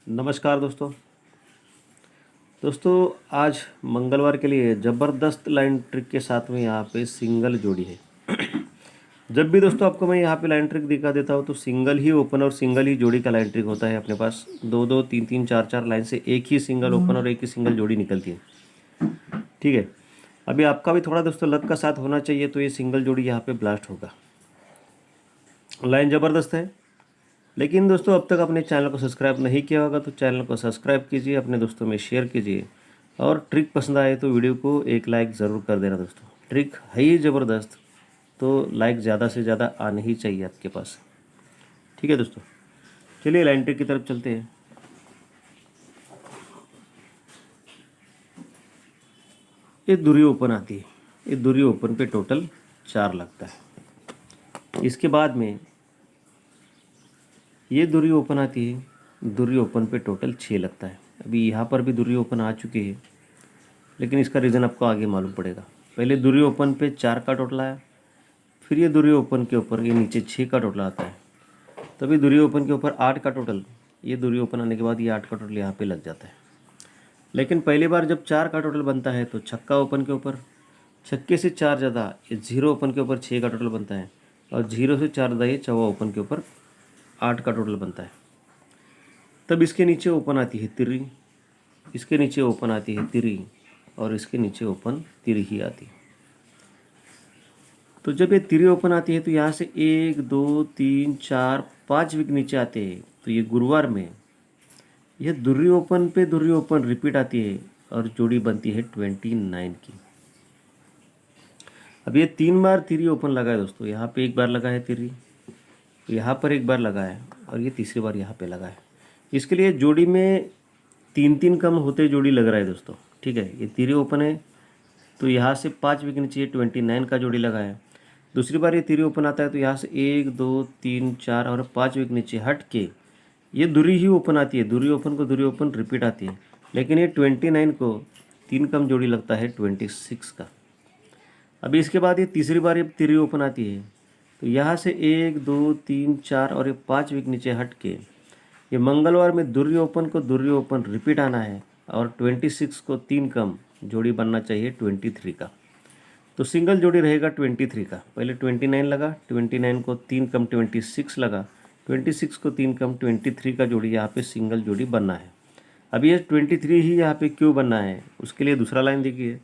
नमस्कार दोस्तों। आज मंगलवार के लिए ज़बरदस्त लाइन ट्रिक के साथ में यहाँ पे सिंगल जोड़ी है। जब भी दोस्तों आपको मैं यहाँ पे लाइन ट्रिक दिखा देता हूँ तो सिंगल ही ओपन और सिंगल ही जोड़ी का लाइन ट्रिक होता है। अपने पास दो दो तीन तीन चार चार लाइन से एक ही सिंगल ओपन और एक ही सिंगल जोड़ी निकलती है। ठीक है, अभी आपका भी थोड़ा दोस्तों लक का साथ होना चाहिए तो ये सिंगल जोड़ी यहाँ पे ब्लास्ट होगा। लाइन ज़बरदस्त है। लेकिन दोस्तों अब तक अपने चैनल को सब्सक्राइब नहीं किया होगा तो चैनल को सब्सक्राइब कीजिए, अपने दोस्तों में शेयर कीजिए और ट्रिक पसंद आए तो वीडियो को एक लाइक ज़रूर कर देना। दोस्तों ट्रिक है ही ज़बरदस्त, तो लाइक ज़्यादा से ज़्यादा आने ही चाहिए आपके पास। ठीक है दोस्तों, चलिए लाइन ट्रिक की तरफ चलते हैं। ये दूरी ओपन आती है, ये दूरी ओपन पे टोटल 4 लगता है। इसके बाद में ये दूरी ओपन आती है, दूरी ओपन पे टोटल 6 लगता है। अभी यहाँ पर भी दूरी ओपन आ चुकी है, लेकिन इसका रीज़न आपको आगे मालूम पड़ेगा। पहले दूरी ओपन पे 4 का टोटल आया, फिर ये दूरी ओपन के ऊपर ये नीचे 6 का टोटल आता है, तभी दूरी ओपन के ऊपर 8 का टोटल, ये दूरी ओपन आने के बाद ये 8 का टोटल यहाँ पे लग जाता है। लेकिन पहली बार जब 4 का टोटल बनता है तो छक्का ओपन के ऊपर, छक्के से 4 ज़्यादा ये 0 ओपन के ऊपर 6 का टोटल बनता है, और 0 से 4 ज़्यादा ये चौवा ओपन के ऊपर 8 का टोटल बनता है। तब इसके नीचे ओपन आती है तिरी, इसके नीचे ओपन आती है तिरी, और इसके नीचे ओपन तिरी ही आती है। तो जब ये तिरी ओपन आती है तो यहाँ से 1 2 3 4 5 विक नीचे आते हैं। तो ये गुरुवार में यह दुर्री ओपन पे दुर्री ओपन रिपीट आती है और जोड़ी बनती है 29 की। अब ये 3 बार तिरी ओपन लगा है दोस्तों, यहाँ पे एक बार लगा है तिरी, यहाँ पर एक बार लगा है, और ये तीसरी बार यहाँ पे लगा है। इसके लिए जोड़ी में 3 कम होते जोड़ी लग रहा है दोस्तों। ठीक है, ये तिरी ओपन है तो यहाँ से 5 विक नीचे 29 का जोड़ी लगा है। दूसरी बार ये तिरी ओपन आता है तो यहाँ से 1 2 3 4 और 5 विक नीचे हट के ये दूरी ही ओपन आती है। दूरी ओपन को दूरी ओपन रिपीट आती है, लेकिन ये 29 को 3 कम जोड़ी लगता है 26 का। अभी इसके बाद ये तीसरी बार ये तिरी ओपन आती है तो यहाँ से 1 2 3 4 और ये 5 विक नीचे हट के ये मंगलवार में दुर्री ओपन को दुर्री ओपन रिपीट आना है, और 26 को 3 कम जोड़ी बनना चाहिए 23 का। तो सिंगल जोड़ी रहेगा 23 का। पहले 29 लगा, 29 को 3 कम 26 लगा, 26 को 3 कम 23 का जोड़ी यहाँ पे सिंगल जोड़ी बनना है। अभी ये 23 ही यहाँ पे क्यों बनना है, उसके लिए दूसरा लाइन देखिए।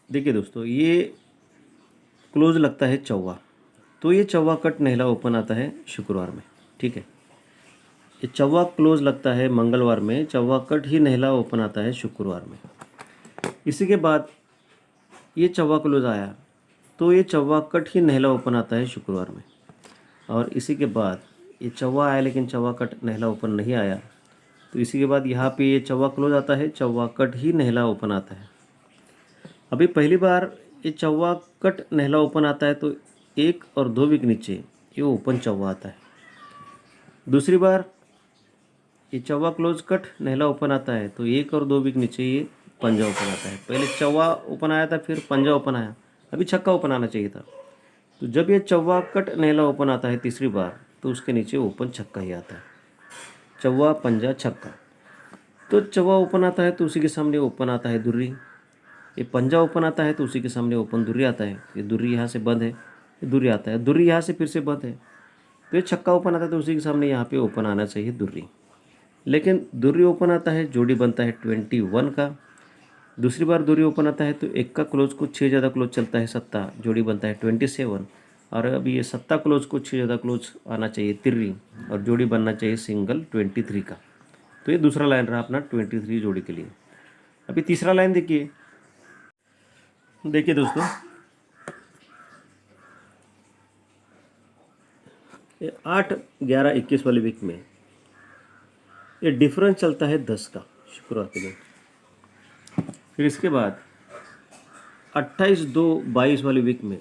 देखिए दोस्तों, ये क्लोज लगता है चौवा, तो ये चौवा कट नहला ओपन आता है शुक्रवार में। ठीक है, ये चौवा क्लोज लगता है मंगलवार में, चौवा कट ही नहला ओपन आता है शुक्रवार में। इसी के बाद ये चौवा क्लोज आया तो ये चौवा कट ही नहला ओपन आता है शुक्रवार में, और इसी के बाद ये चौवा आया लेकिन चौवा कट नहला ओपन नहीं आया, तो इसी के बाद यहाँ पे ये चौवा क्लोज आता है, चौवा कट ही नहला ओपन आता है। अभी पहली बार ये चौवा कट नहला ओपन आता है तो 1 और 2 विक नीचे ये ओपन चौवा आता है। दूसरी बार ये चौवा क्लोज कट नहला ओपन आता है तो 1 और 2 विक नीचे ये पंजा ओपन आता है। पहले चौवा ओपन आया था, फिर पंजा ओपन आया, अभी छक्का ओपन आना चाहिए था। तो जब ये चौवा कट नहला ओपन आता है तीसरी बार तो उसके नीचे ओपन छक्का ही आता है, चौवा पंजा छक्का। तो चौवा ओपन आता है तो उसी के सामने ओपन आता है दुर्री, ये पंजा ओपन आता है तो उसी के सामने ओपन दुर्री आता है। ये दुर्री यहाँ से बंद है, ये दुर्री आता है, दुर्री यहाँ से फिर से बंद है, तो ये छक्का ओपन आता है तो उसी के सामने यहाँ पे ओपन आना चाहिए दुर्री। लेकिन दुर्री ओपन आता है, जोड़ी बनता है 21 का। दूसरी बार दूरी ओपन आता है तो 1 का क्लोज को 6 ज़्यादा क्लोज चलता है सत्ता, जोड़ी बनता है 27, और अभी ये सत्ता क्लोज को 6 ज़्यादा क्लोज आना चाहिए तिर्री, और जोड़ी बनना चाहिए सिंगल 23 का। तो ये दूसरा लाइन रहा अपना 23 जोड़ी के लिए। अभी तीसरा लाइन देखिए। देखिए दोस्तों, ये 8 11 21 वाले वीक में ये डिफरेंस चलता है 10 का शुक्रवार के दिन। फिर इसके बाद 28 2 22 वाली वीक में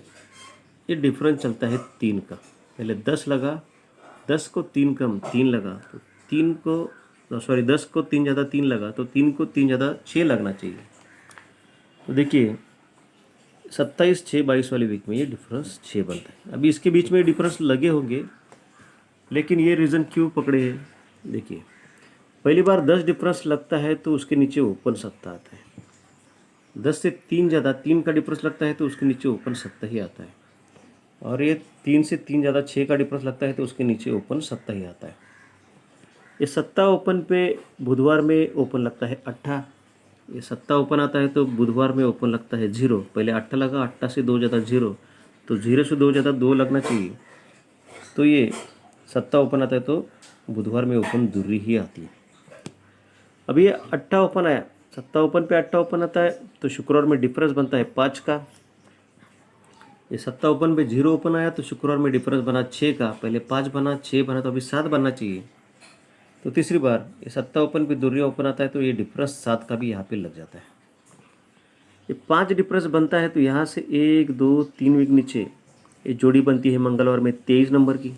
ये डिफरेंस चलता है 3 का। पहले 10 लगा, 10 को 3 कम 3 लगा, तो 3 को सॉरी 10 को 3 ज़्यादा 3 लगा, तो 3 को 3 ज़्यादा 6 लगना चाहिए। तो देखिए 27 6 22 वाली वीक में ये डिफरेंस 6 बनता है। अभी इसके बीच में डिफरेंस लगे होंगे लेकिन ये रीज़न क्यों पकड़े हैं? देखिए, पहली बार 10 डिफरेंस लगता है तो उसके नीचे ओपन सत्ता आता है। 10 से 3 ज़्यादा 3 का डिफरेंस लगता है तो उसके नीचे ओपन सत्ता ही आता है। और ये 3 से 3 ज़्यादा 6 का डिफरेंस लगता है तो उसके नीचे ओपन सत्ता ही आता है। ये सत्ता ओपन पे बुधवार में ओपन लगता है अट्ठा। ये सत्ता ओपन आता है तो बुधवार में ओपन लगता है 0। पहले अट्ठा लगा, अट्ठा से 2 ज़्यादा 0, तो 0 से 2 ज़्यादा 2 लगना चाहिए। तो ये सत्ता ओपन आता है तो बुधवार में ओपन दूरी ही आती है। अब ये अट्ठा ओपन आया, सत्ता ओपन पे अट्ठा ओपन आता है तो शुक्रवार में डिफरेंस बनता है 5 का। ये सत्ता ओपन पे 0 ओपन आया तो शुक्रवार में डिफरेंस बना 6 का। पहले 5 बना, 6 बना, तो अभी 7 बनना चाहिए। तो तीसरी बार ये सत्ता ओपन पे दूरिया ओपन आता है तो ये डिफरेंस 7 का भी यहाँ पे लग जाता है। ये 5 डिफरेंस बनता है तो यहाँ से 1 2 3 वीक नीचे ये जोड़ी बनती है मंगलवार में 23 नंबर की।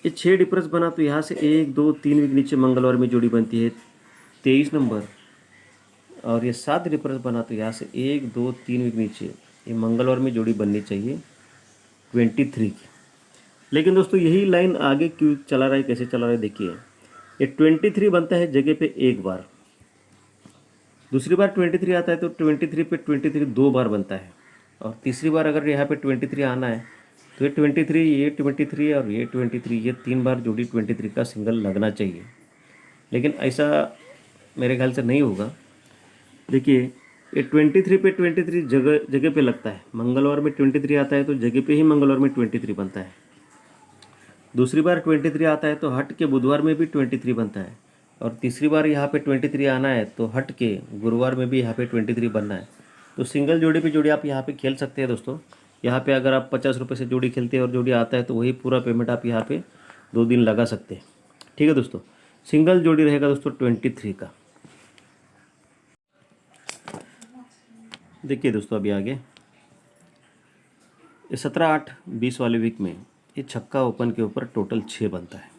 ये 6 डिफरेंस बना तो यहाँ से 1 2 3 वीक नीचे मंगलवार में जोड़ी बनती है 23 नंबर। और ये 7 डिफरेंस बना तो यहाँ से 1 2 3 वीक नीचे ये मंगलवार में जोड़ी बननी चाहिए 23 की। लेकिन दोस्तों यही लाइन आगे क्यों चला रहा है, कैसे चला रहा है देखिए। ये 23 बनता है जगह पे एक बार, दूसरी बार 23 आता है तो 23 पे 23 2 बार बनता है। और तीसरी बार अगर यहाँ पे 23 आना है तो ये 23 ये 23 और ये 23 ये 3 बार जोड़ी 23 का सिंगल लगना चाहिए। लेकिन ऐसा मेरे ख्याल से नहीं होगा। देखिए ये 23 पे 23 जगह जगह पे लगता है। मंगलवार में 23 आता है तो जगह पे ही मंगलवार में 23 बनता है। दूसरी बार 23 आता है तो हट के बुधवार में भी 23 बनता है। और तीसरी बार यहाँ पे 23 आना है तो हट के गुरुवार में भी यहाँ पे 23 बनना है। तो सिंगल जोड़ी पे जोड़ी आप यहाँ पे खेल सकते हैं दोस्तों। यहाँ पे अगर आप 50 रुपये से जोड़ी खेलते हैं और जोड़ी आता है तो वही पूरा पेमेंट आप यहाँ पे 2 दिन लगा सकते हैं। ठीक है दोस्तों, सिंगल जोड़ी रहेगा दोस्तों 23 का। देखिए दोस्तों अभी आगे ये 17-8-20 वाले वीक में ये छक्का ओपन के ऊपर टोटल 6 बनता है।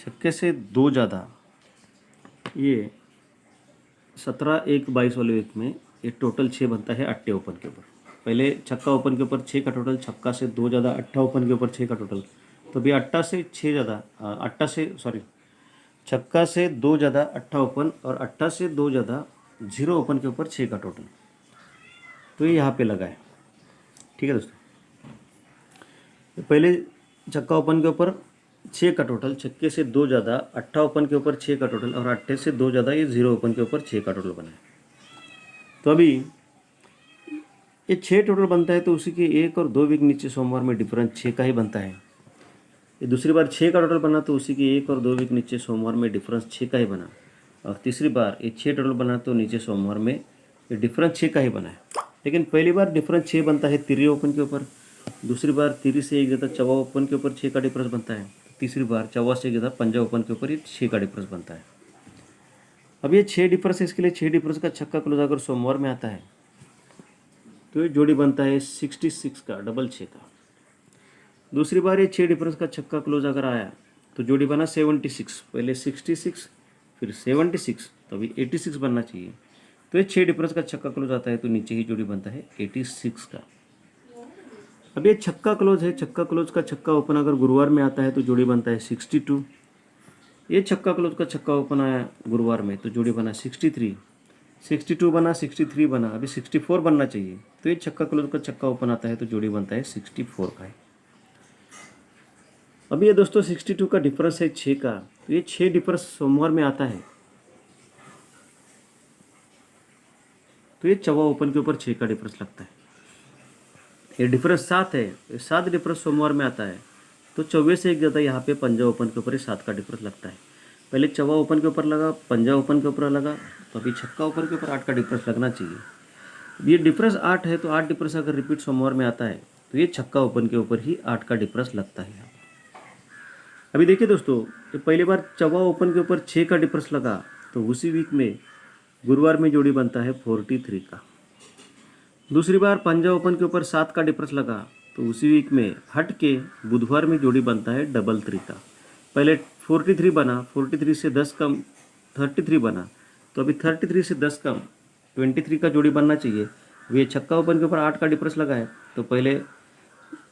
छक्के से 2 ज़्यादा ये 17-1-22 वाले वीक में ये टोटल 6 बनता है अट्टे ओपन के ऊपर। पहले छक्का ओपन के ऊपर 6 का टोटल, छक्का से 2 ज़्यादा अट्ठा ओपन के ऊपर 6 का टोटल। तो भी अट्ठा से 6 ज़्यादा छक्का से 2 ज़्यादा अट्ठा ओपन और अट्ठा से 2 ज़्यादा 0 ओपन के ऊपर 6 का टोटल। तो ये यहाँ पे लगा है। ठीक है दोस्तों, पहले छक्का ओपन के ऊपर 6 का टोटल, छक्के से 2 ज़्यादा अट्ठा ओपन के ऊपर 6 का टोटल और अट्ठे से 2 ज़्यादा ये 0 ओपन के ऊपर 6 का टोटल बना है। तो अभी ये 6 टोटल बनता है तो उसी के 1 और 2 वीक नीचे सोमवार में डिफरेंस 6 का ही बनता है। ये दूसरी बार 6 का टोटल बना तो उसी के 1 और 2 वीक नीचे सोमवार में डिफरेंस 6 का ही बना। और तीसरी बार ये 6 टोटल बना तो नीचे सोमवार में ये डिफरेंस 6 का ही बना है। लेकिन पहली बार डिफरेंस 6 बनता है तिरी ओपन के ऊपर, दूसरी बार तिरी से 1 ज़्यादा चवा ओपन के ऊपर 6 का डिफरेंस बनता है, तीसरी बार चवा से 1 ज़्यादा पंजा ओपन के ऊपर ये 6 का डिफरेंस बनता है। अब ये 6 डिफरेंस है, इसके लिए 6 डिफरेंस का छक्का क्लोज अगर सोमवार में आता है तो ये जोड़ी बनता है 66 का, डबल 6 का। दूसरी बार ये 6 डिफरेंस का छक्का क्लोज अगर आया तो जोड़ी बना 76, पहले 66 फिर 76, तो अभी 86 बनना चाहिए। तो ये 6 डिफरेंस का छक्का क्लोज आता है तो नीचे ही जोड़ी बनता है 86 का। अब ये छक्का क्लोज है, छक्का क्लोज का छक्का ओपन अगर गुरुवार में आता है तो जोड़ी बनता है 62। ये छक्का क्लोज का छक्का ओपन आया गुरुवार में तो जोड़ी बना 63, 62 बना, 63 बना, अभी 64 बनना चाहिए। तो ये छक्का क्लोज का छक्का ओपन आता है तो जोड़ी बनता है 64 का है। अभी ये दोस्तों 62 का डिफरेंस है 6 का, तो ये 6 डिफरेंस सोमवार में आता है तो ये चवा ओपन के ऊपर 6 का डिफरेंस लगता है। ये डिफरेंस 7 है, ये 7 डिफरेंस सोमवार में आता है तो 24 से 1 ज़्यादा यहाँ पे पंजा ओपन के ऊपर 7 का डिफरेंस लगता है। पहले चवा ओपन के ऊपर लगा, पंजा ओपन के ऊपर लगा, तो अभी छक्का ओपन के ऊपर 8 का डिफरेंस लगना चाहिए। ये डिफरेंस 8 है तो 8 डिफरेंस अगर रिपीट सोमवार में आता है तो ये छक्का ओपन के ऊपर ही 8 का डिफरेंस लगता है। अभी देखिए दोस्तों, तो पहली बार चवा ओपन के ऊपर 6 का डिफरेंस लगा तो उसी वीक में गुरुवार में जोड़ी बनता है 43 का। दूसरी बार पंजा ओपन के ऊपर 7 का डिफरेंस लगा तो उसी वीक में हट के बुधवार में जोड़ी बनता है 33 का। पहले 43 बना, 43 से 10 कम 33 बना, तो अभी 33 से 10 कम 23 का जोड़ी बनना चाहिए। ये छक्का ओपन के ऊपर 8 का डिफरेंस लगा है तो पहले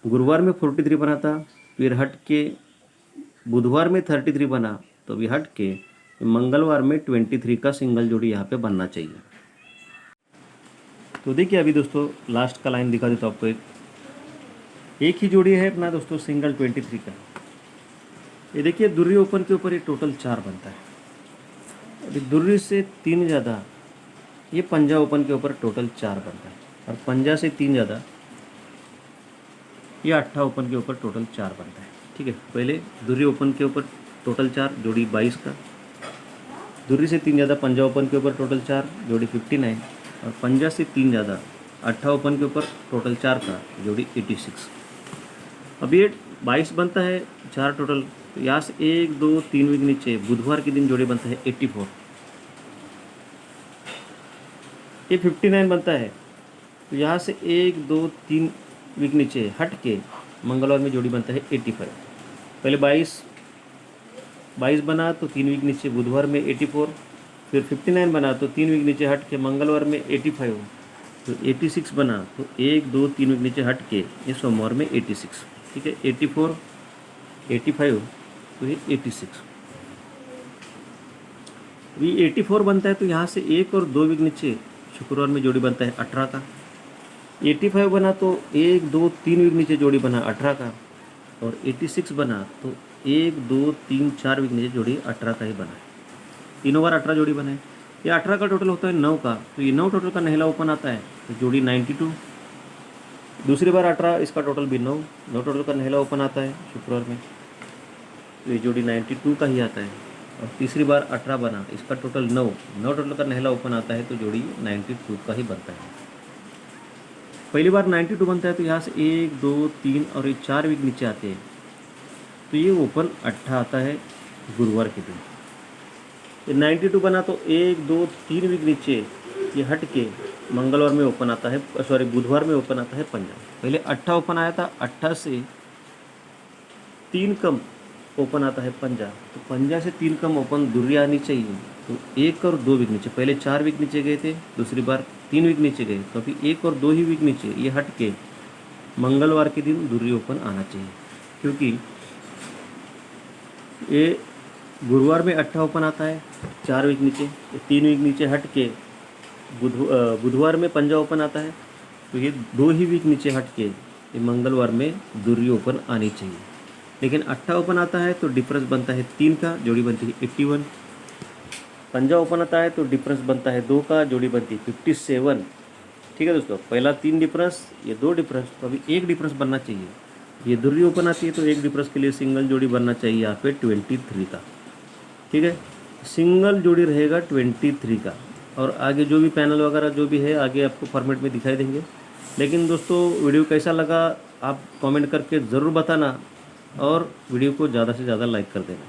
गुरुवार में 43 बना था, फिर हट के बुधवार में 33 बना, तो अभी हट के मंगलवार में 23 का सिंगल जोड़ी यहाँ पे बनना चाहिए। तो देखिए अभी दोस्तों लास्ट का लाइन दिखा देता हूँ आपको। एक ही जोड़ी है अपना दोस्तों सिंगल 23 का। ये देखिए दुर्री ओपन के ऊपर ये टोटल 4 बनता है। अभी दुर्री से 3 ज़्यादा ये पंजा ओपन के ऊपर टोटल 4 बनता है, और पंजा से 3 ज़्यादा ये अट्ठा ओपन के ऊपर टोटल 4 बनता है। ठीक है, पहले दुर्री ओपन के ऊपर टोटल 4 जोड़ी 22 का, दुर्री से 3 ज़्यादा पंजा ओपन के ऊपर टोटल 4 जोड़ी 59, और पंजा से 3 ज़्यादा अट्ठा ओपन के ऊपर टोटल 4 का जोड़ी 86। अब ये 22 बनता है 4 टोटल, तो यहाँ से 1 2 3 वीक नीचे बुधवार के दिन जोड़ी बनता है 84। ये 59 बनता है, तो यहाँ से 1 2 3 वीक नीचे हट के मंगलवार में जोड़ी बनता है 85। पहले 22 बना तो 3 वीक नीचे बुधवार में 84, फिर 59 बना तो 3 वीक नीचे हट के मंगलवार में 85, तो 86 बना तो 1 2 3 वीक नीचे हट के ये सोमवार में 86। ठीक है, 84 85 तो ये 86। ये 84 बनता है, तो यहाँ से 1 और 2 वीक नीचे शुक्रवार में जोड़ी बनता है 18 का। 85 बना तो 1 2 3 वीक नीचे जोड़ी बना 18 का, और 86 बना तो 1 2 3 4 वीक नीचे जोड़ी 18 का ही बना है। तीनों बार 18 जोड़ी बनाए। ये 18 का टोटल होता है 9 का, तो ये 9 टोटल का नहला ओपन आता है, तो जोड़ी 92। दूसरी बार 18, इसका टोटल भी 9 टोटल का नहला ओपन आता है शुक्रवार में, तो ये जोड़ी 92 का ही आता है। और तीसरी बार 18 बना, इसका टोटल 9 टोटल का नहला ओपन आता है, तो जोड़ी 92 का ही बनता है। पहली बार 92 बनता है, तो यहाँ से 1 2 3 और ये 4 वीक नीचे आते हैं, तो ये ओपन 18 आता है गुरुवार के दिन। ये 92 बना तो 1 2 3 वीक नीचे ये हट के मंगलवार में ओपन आता है, सॉरी बुधवार में ओपन आता है पंजा। पहले 18 ओपन आया था, 18 से 3 कम ओपन आता है पंजा, तो पंजा से 3 कम ओपन दुर्री आनी चाहिए, तो 1 और 2 वीक नीचे। पहले 4 वीक नीचे गए थे, दूसरी बार 3 वीक नीचे गए, तो अभी 1 और 2 ही वीक नीचे ये हट के मंगलवार के दिन दुर्री ओपन आना चाहिए, क्योंकि ये गुरुवार में 18 ओपन आता है 4 वीक नीचे, 3 वीक नीचे हट के बुधवार में पंजा ओपन आता है, तो ये 2 ही वीक नीचे हट के ये मंगलवार में दुर्री ओपन आनी चाहिए। लेकिन 18 ओपन आता है तो डिफरेंस बनता है 3 का, जोड़ी बनती है 81। पंजा ओपन आता है तो डिफरेंस बनता है 2 का, जोड़ी बनती है 57। ठीक है दोस्तों, पहला 3 डिफरेंस, ये 2 डिफरेंस, तो अभी 1 डिफरेंस बनना चाहिए। ये दुर्री ओपन आती है तो 1 डिफरेंस के लिए सिंगल जोड़ी बनना चाहिए यहाँ पे 23 का। ठीक है, सिंगल जोड़ी रहेगा 23 का, और आगे जो भी पैनल वगैरह जो भी है आगे आपको फॉर्मेट में दिखाई देंगे। लेकिन दोस्तों वीडियो कैसा लगा आप कमेंट करके ज़रूर बताना, और वीडियो को ज़्यादा से ज़्यादा लाइक कर देना।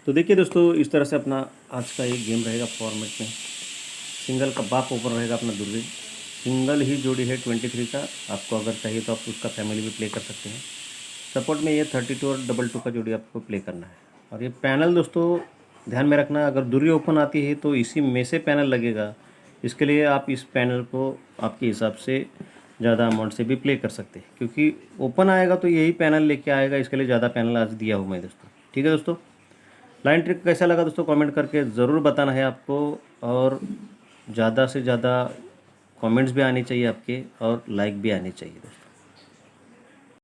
तो देखिए दोस्तों इस तरह से अपना आज का एक गेम रहेगा फॉर्मेट में। सिंगल का बाप ऊपर रहेगा अपना दुर्री, सिंगल ही जोड़ी है 23 का। आपको अगर चाहिए तो आप उसका फैमिली भी प्ले कर सकते हैं। सपोर्ट में ये 32 और 22 का जोड़ी आपको प्ले करना है। और ये पैनल दोस्तों ध्यान में रखना, अगर दुर्री ओपन आती है तो इसी में से पैनल लगेगा। इसके लिए आप इस पैनल को आपके हिसाब से ज़्यादा अमाउंट से भी प्ले कर सकते हैं, क्योंकि ओपन आएगा तो यही पैनल लेके आएगा, इसके लिए ज़्यादा पैनल आज दिया हूँ मैं दोस्तों। ठीक है दोस्तों, लाइन ट्रिक कैसा लगा दोस्तों कमेंट करके ज़रूर बताना है आपको, और ज़्यादा से ज़्यादा कमेंट्स भी आने चाहिए आपके, और लाइक भी आने चाहिए दोस्तों।